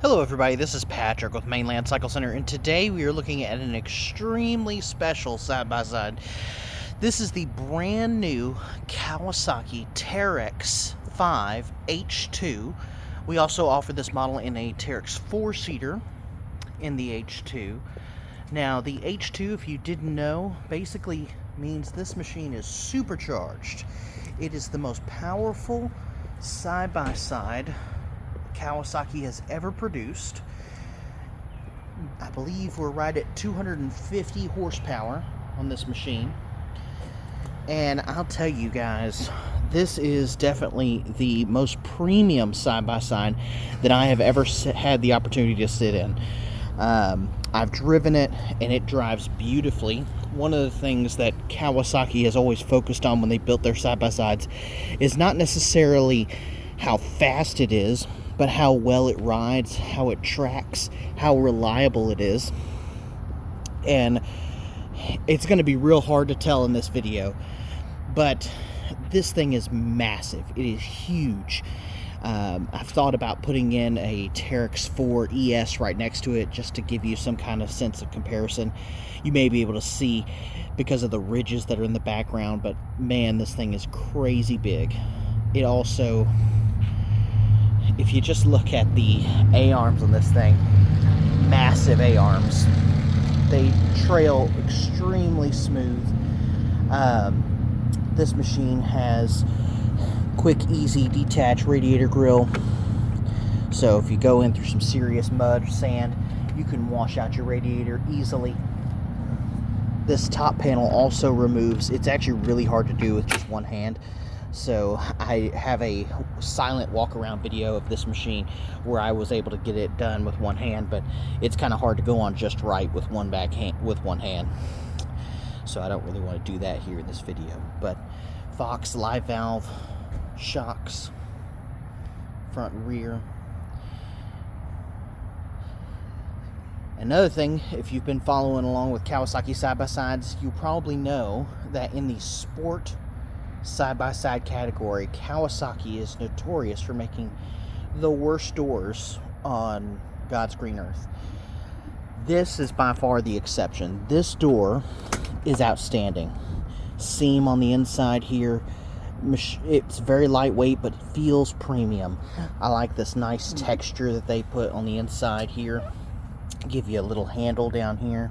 Hello everybody, this is Patrick with Mainland Cycle Center, and today we are looking at an extremely special side-by-side. This is the brand new Kawasaki TERYX 5 H2. We also offer this model in a TERYX 4-seater in the H2. Now the H2, if you didn't know, basically means this machine is supercharged. It is the most powerful side-by-side Kawasaki has ever produced. I believe we're right at 250 horsepower on this machine. And I'll tell you guys, this is definitely the most premium side-by-side that I have ever had the opportunity to sit in. I've driven it and it drives beautifully. One of the things that Kawasaki has always focused on when they built their side-by-sides is not necessarily how fast it is, but how well it rides, how it tracks, how reliable it is. And it's going to be real hard to tell in this video, but this thing is massive. It is huge. I've thought about putting in a TERYX 4 ES right next to it just to give you some kind of sense of comparison. You may be able to see because of the ridges that are in the background, but man, this thing is crazy big. It also, if you just look at the A-arms on this thing, massive A-arms. They trail extremely smooth. This machine has quick, easy, detach radiator grill. So if you go in through some serious mud or sand, you can wash out your radiator easily. This top panel also removes, it's actually really hard to do with just one hand. So I have a silent walk around video of this machine where I was able to get it done with one hand, but it's kind of hard to go on just right with one hand. So I don't really want to do that here in this video. But Fox live valve, shocks, front and rear. Another thing, if you've been following along with Kawasaki side-by-sides, you probably know that in the sport side-by-side category, Kawasaki is notorious for making the worst doors on God's green earth. This is by far the exception. This door is outstanding. Seam on the inside here, it's very lightweight, but it feels premium. I like this nice texture that they put on the inside here. Give you a little handle down here.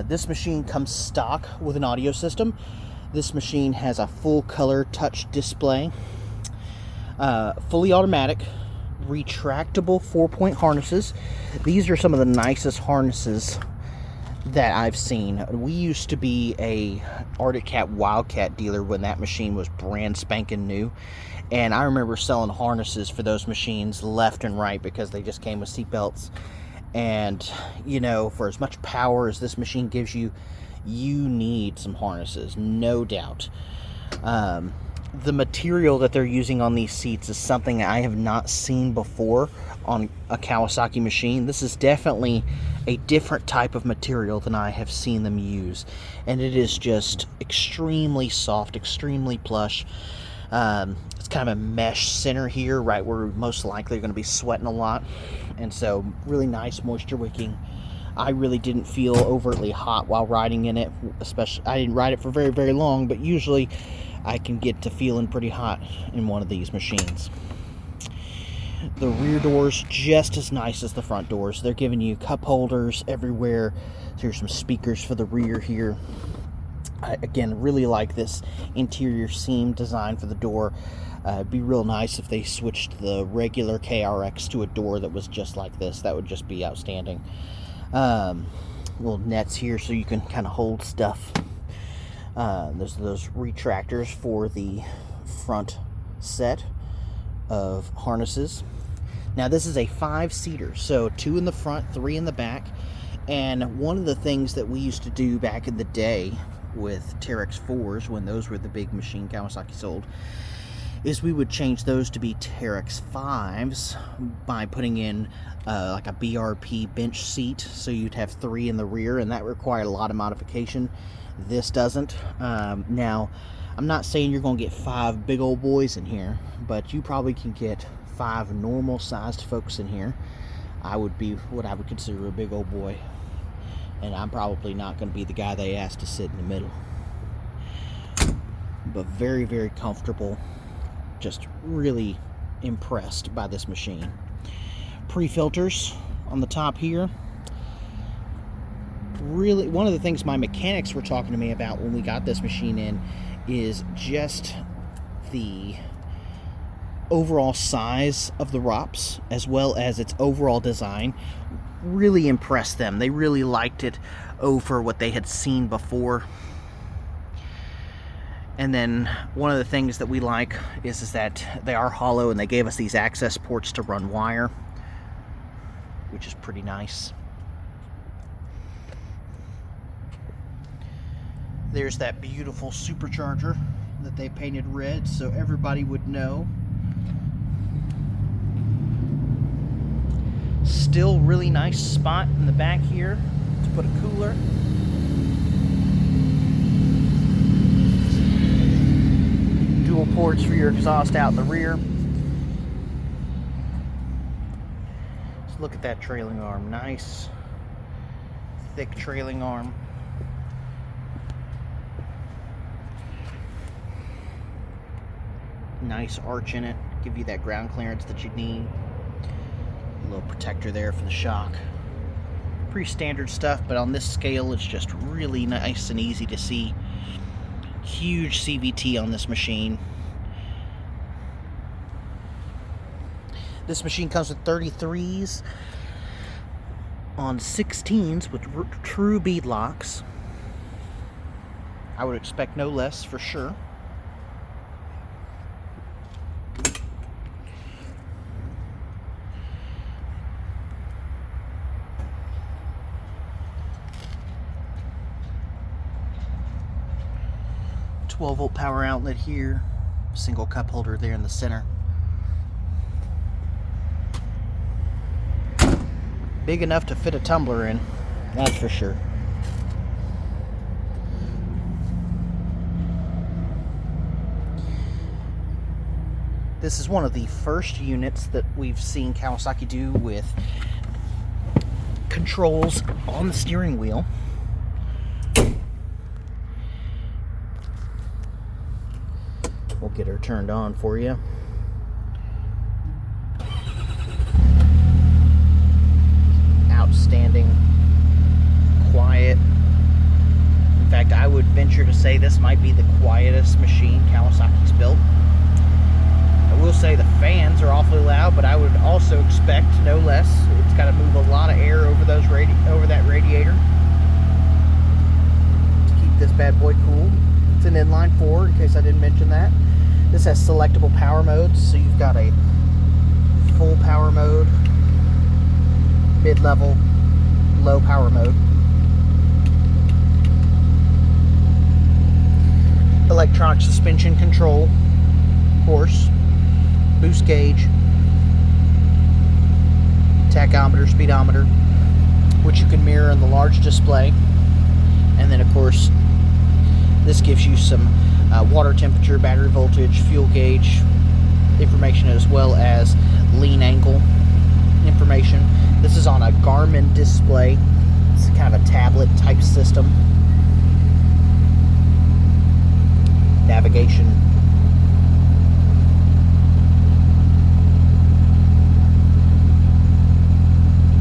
This machine comes stock with an audio system. This machine has a full color touch display, fully automatic, retractable 4-point harnesses. These are some of the nicest harnesses that I've seen. We used to be a Arctic Cat Wildcat dealer when that machine was brand spanking new, and I remember selling harnesses for those machines left and right because they just came with seatbelts. And you know, for as much power as this machine gives you, you need some harnesses, no doubt. The material that they're using on these seats is something I have not seen before on a Kawasaki machine. This is definitely a different type of material than I have seen them use, and it is just extremely soft, extremely plush. It's kind of a mesh center here, right where we're most likely going to be sweating a lot, and so really nice moisture wicking. I really didn't feel overtly hot while riding in it, especially I didn't ride it for very, very long, but usually I can get to feeling pretty hot in one of these machines. The rear doors just as nice as the front doors. They're giving you cup holders everywhere. Here's some speakers for the rear here. I, again, really like this interior seam design for the door. It'd be real nice if they switched the regular KRX to a door that was just like this. That would just be outstanding. Little nets here so you can kind of hold stuff. There's those retractors for the front set of harnesses. Now this is a 5-seater, so 2 in the front, 3 in the back. And one of the things that we used to do back in the day with TERYX 4s, when those were the big machine Kawasaki sold, is we would change those to be TERYX 5s by putting in like a BRP bench seat, so you'd have 3 in the rear, and that required a lot of modification. This doesn't. Now, I'm not saying you're going to get 5 big old boys in here, but you probably can get 5 normal sized folks in here, I would be what I would consider a big old boy. And I'm probably not going to be the guy they asked to sit in the middle. But very, very comfortable. Just really impressed by this machine. Pre-filters on the top here. Really, one of the things my mechanics were talking to me about when we got this machine in is just the overall size of the ROPS as well as its overall design. Really impressed them. They really liked it over what they had seen before. And then one of the things that we like is that they are hollow, and they gave us these access ports to run wire, which is pretty nice. There's that beautiful supercharger that they painted red so everybody would know. Still really nice spot in the back here to put a cooler. Dual ports for your exhaust out in the rear. Just look at that trailing arm. Nice, thick trailing arm. Nice arch in it. Give you that ground clearance that you need. A little protector there for the shock. Pretty standard stuff, but on this scale it's just really nice and easy to see. Huge CVT on this machine. This machine comes with 33s on 16s with true bead locks. I would expect no less for sure. .12-volt power outlet here, single cup holder there in the center. Big enough to fit a tumbler in, that's for sure. This is one of the first units that we've seen Kawasaki do with controls on the steering wheel. We'll get her turned on for you. Outstanding, quiet. In fact, I would venture to say this might be the quietest machine Kawasaki's built. I will say the fans are awfully loud, but I would also expect no less. It's got to move a lot of air over those over that radiator to keep this bad boy cool. It's an inline 4, in case I didn't mention that. This has selectable power modes, so you've got a full power mode, mid-level, low power mode. Electronic suspension control, of course, boost gauge, tachometer, speedometer, which you can mirror in the large display. And then, of course, this gives you some water temperature, battery voltage, fuel gauge information, as well as lean angle information. This is on a Garmin display. It's kind of a tablet type system. Navigation.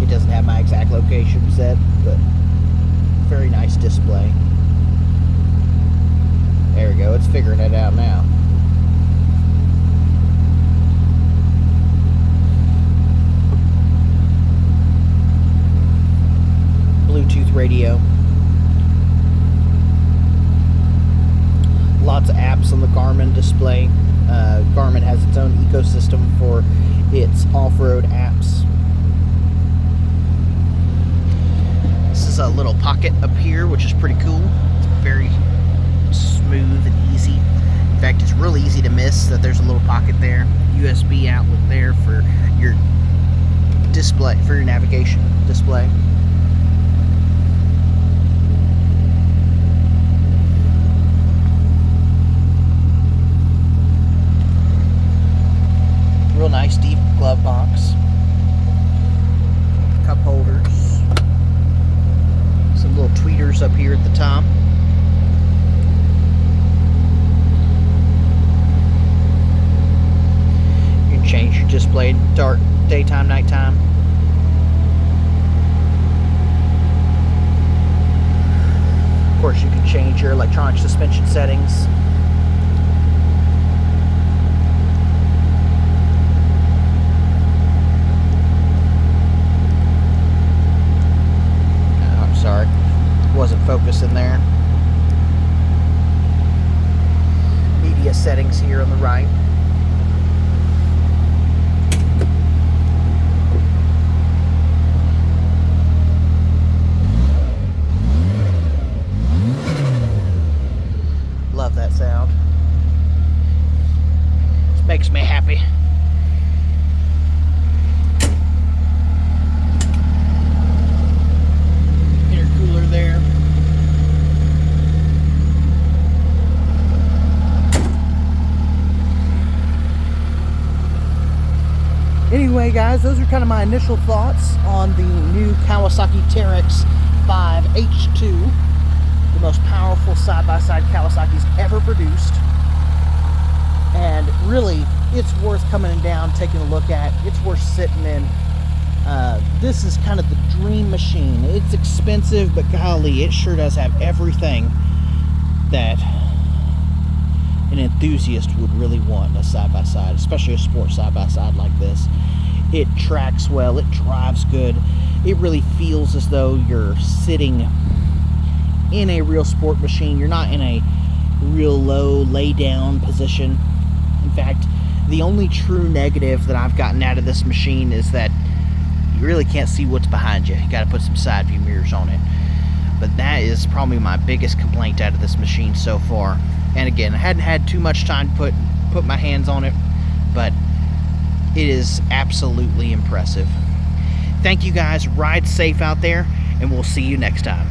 It doesn't have my exact location set, but very nice display. There we go, it's figuring it out now. Bluetooth radio. Lots of apps on the Garmin display. Garmin has its own ecosystem for its off-road apps. This is a little pocket up here, which is pretty cool. It's very smooth and easy. In fact, it's really easy to miss that there's a little pocket there. USB outlet there for your display, for your navigation display. Real nice deep glove box, cup holders, some little tweeters up here at the top. You can change your display dark, daytime, nighttime. Of course, you can change your electronic suspension settings. I'm sorry, wasn't focusing there. Media settings here on the right. Love that sound. Just makes me happy. Intercooler there. Anyway, guys, those are kind of my initial thoughts on the new Kawasaki TERYX 5H2. The most powerful side-by-side Kawasaki's ever produced, and really it's worth coming down, taking a look at. It's worth sitting in. This is kind of the dream machine. It's expensive, but golly, it sure does have everything that an enthusiast would really want in a side-by-side, especially a sport side-by-side like this. It tracks well, it drives good, it really feels as though you're sitting in a real sport machine. You're not in a real low lay down position. In fact, the only true negative that I've gotten out of this machine is that you really can't see what's behind you. You got to put some side view mirrors on it. But that is probably my biggest complaint out of this machine so far. And again, I hadn't had too much time to put my hands on it, but it is absolutely impressive. Thank you guys. Ride safe out there, and we'll see you next time.